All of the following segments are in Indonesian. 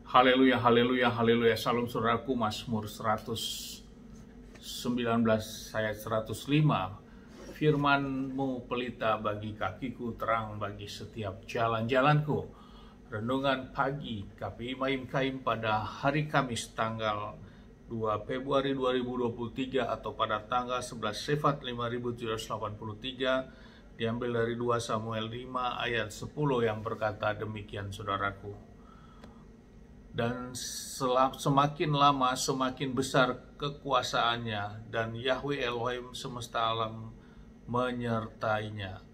Haleluya, haleluya, haleluya. Salam saudaraku, Mazmur 119 ayat 105. Firman-Mu pelita bagi kakiku, terang bagi setiap jalan-jalanku. Renungan pagi KPI Maim Kaim pada hari Kamis tanggal 2 Februari 2023 atau pada tanggal 11 Sefat 5783, diambil dari 2 Samuel 5 ayat 10 yang berkata demikian, saudaraku. Dan semakin lama semakin besar kekuasaannya, dan Yahweh Elohim semesta alam menyertainya.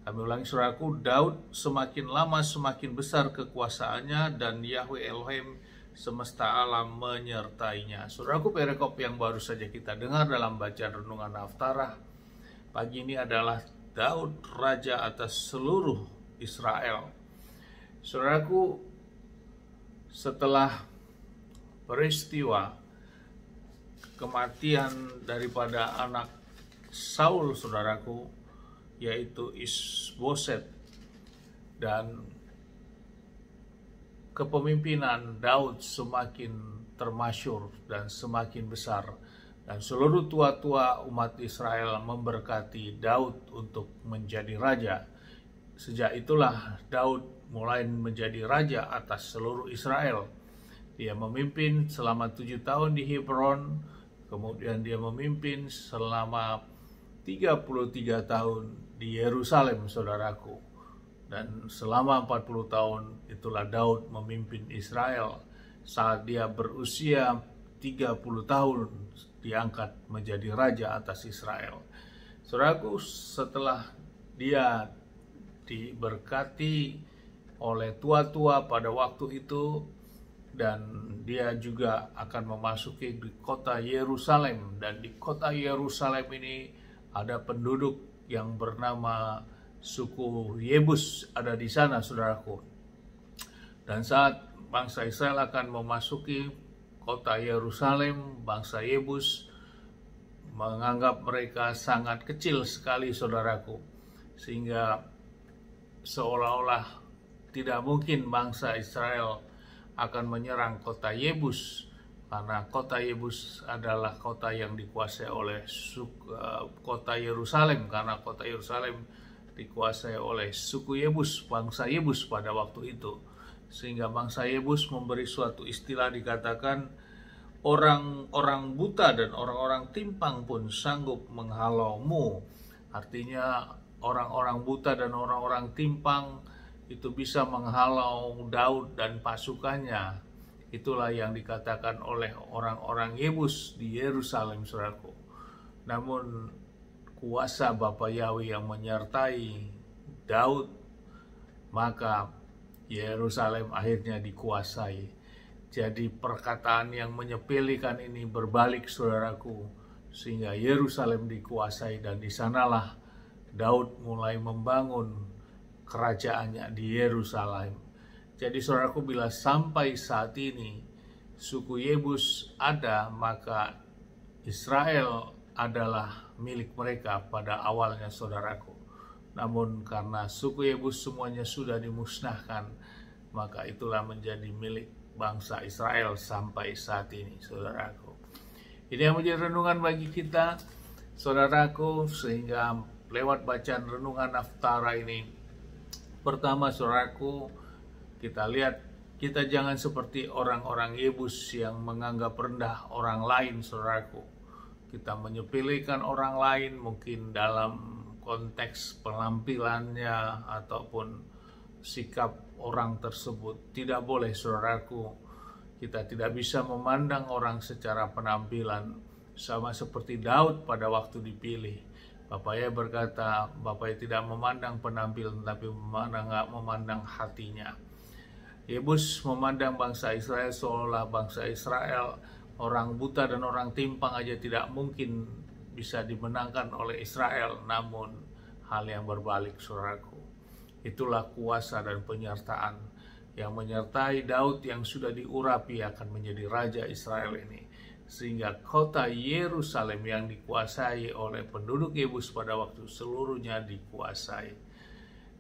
Kami ulangi, saudaraku, Daud semakin lama semakin besar kekuasaannya, dan Yahweh Elohim semesta alam menyertainya. Saudaraku, perikop yang baru saja kita dengar dalam bacaan renungan Haftarah pagi ini adalah Daud raja atas seluruh Israel. Saudaraku, setelah peristiwa kematian daripada anak Saul, saudaraku, yaitu Isboset, dan kepemimpinan Daud semakin termasyur dan semakin besar, dan seluruh tua-tua umat Israel memberkati Daud untuk menjadi raja. Sejak itulah Daud mulai menjadi raja atas seluruh Israel. Dia memimpin selama 7 tahun di Hebron, kemudian dia memimpin selama 33 tahun di Yerusalem, saudaraku. Dan selama 40 tahun itulah Daud memimpin Israel. Saat dia berusia 30 tahun diangkat menjadi raja atas Israel. Saudaraku, setelah dia diberkati oleh tua-tua pada waktu itu, dan dia juga akan memasuki di kota Yerusalem, dan di kota Yerusalem ini ada penduduk yang bernama suku Yebus ada di sana, saudaraku. Dan saat bangsa Israel akan memasuki kota Yerusalem, bangsa Yebus menganggap mereka sangat kecil sekali, saudaraku, sehingga seolah-olah tidak mungkin bangsa Israel akan menyerang kota Yebus, karena kota Yebus adalah kota yang dikuasai oleh kota Yerusalem, karena kota Yerusalem dikuasai oleh suku Yebus, bangsa Yebus pada waktu itu. Sehingga bangsa Yebus memberi suatu istilah, dikatakan orang-orang buta dan orang-orang timpang pun sanggup menghalaumu. Artinya orang-orang buta dan orang-orang timpang itu bisa menghalau Daud dan pasukannya. Itulah yang dikatakan oleh orang-orang Yebus di Yerusalem, saudaraku. Namun kuasa Bapa Yahweh yang menyertai Daud, maka Yerusalem akhirnya dikuasai. Jadi perkataan yang menyepelekan ini berbalik, saudaraku, sehingga Yerusalem dikuasai, dan di sanalah Daud mulai membangun kerajaannya di Yerusalem. Jadi saudaraku, bila sampai saat ini suku Yebus ada, maka Israel adalah milik mereka pada awalnya, saudaraku. Namun karena suku Yebus semuanya sudah dimusnahkan, maka itulah menjadi milik bangsa Israel sampai saat ini, saudaraku. Ini yang menjadi renungan bagi kita, saudaraku, sehingga lewat bacaan renungan Haftarah ini, pertama, saudaraku, kita lihat kita jangan seperti orang-orang Yebus yang menganggap rendah orang lain, saudaraku. Kita menyepelekan orang lain mungkin dalam konteks penampilannya ataupun sikap orang tersebut. Tidak boleh, saudaraku. Kita tidak bisa memandang orang secara penampilan, sama seperti Daud pada waktu dipilih. Bapaknya berkata, bapaknya tidak memandang penampilan, tapi memandang hatinya. Yebus memandang bangsa Israel seolah bangsa Israel orang buta dan orang timpang aja tidak mungkin bisa dimenangkan oleh Israel. Namun hal yang berbalik, saudaraku. Itulah kuasa dan penyertaan yang menyertai Daud yang sudah diurapi akan menjadi raja Israel ini. Sehingga kota Yerusalem yang dikuasai oleh penduduk Yebus pada waktu seluruhnya dikuasai.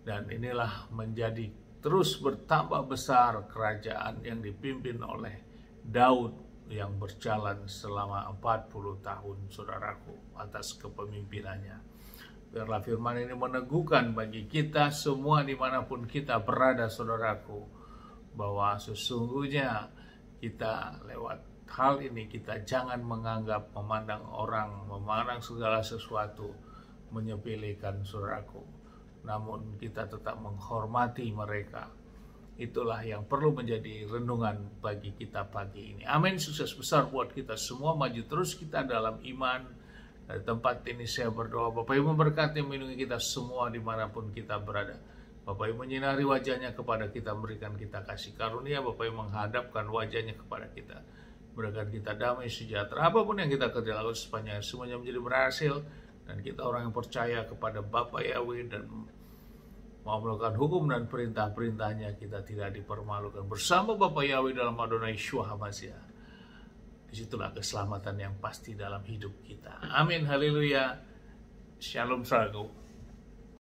Dan inilah menjadi terus bertambah besar kerajaan yang dipimpin oleh Daud yang berjalan selama 40 tahun, saudaraku, atas kepemimpinannya. Biarlah firman ini meneguhkan bagi kita semua dimanapun kita berada, saudaraku, bahwa sesungguhnya kita lewat hal ini, kita jangan menganggap, memandang orang, memandang segala sesuatu, menyepelekan, saudaraku. Namun kita tetap menghormati mereka. Itulah yang perlu menjadi renungan bagi kita pagi ini. Amin. Sukses besar buat kita semua. Maju terus kita dalam iman. Dari tempat ini saya berdoa, Bapak Ibu memberkati, melindungi kita semua dimanapun kita berada. Bapak Ibu menyinari wajahnya kepada kita, memberikan kita kasih karunia. Bapak Ibu menghadapkan wajahnya kepada kita, berikan kita damai sejahtera. Apapun yang kita kerja lalu sepanjang semuanya menjadi berhasil. Dan kita orang yang percaya kepada Bapa Yahweh dan mau melakukan hukum dan perintah-perintahnya, kita tidak dipermalukan. Bersama Bapa Yahweh dalam Adonai Yeshua HaMashiach. Disitulah keselamatan yang pasti dalam hidup kita. Amin. Haleluya. Shalom saudaraku.